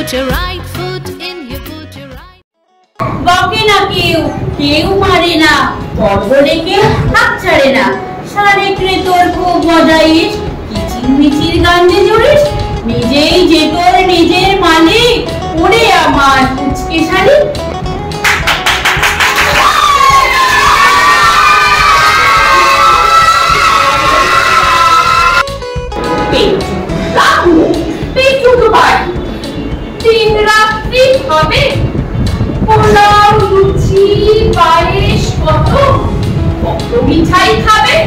Put your right foot in, you put your right. বকে না কেউ, কেউ মারে না, বড় কেউ হাত ছাড়ে না। সারে ক্রে তোর খুব মজাইস, কিচির মিচির গান যে জুড়িস, নিজেই যে তোর নিজের মালিক, ওরে আমার পুচকে শাড়ি। পেটু তো বাড়ি, দিন রাত্রি হবে, পোলাও লুচি পায়েস কত কত মিঠাই খাবে।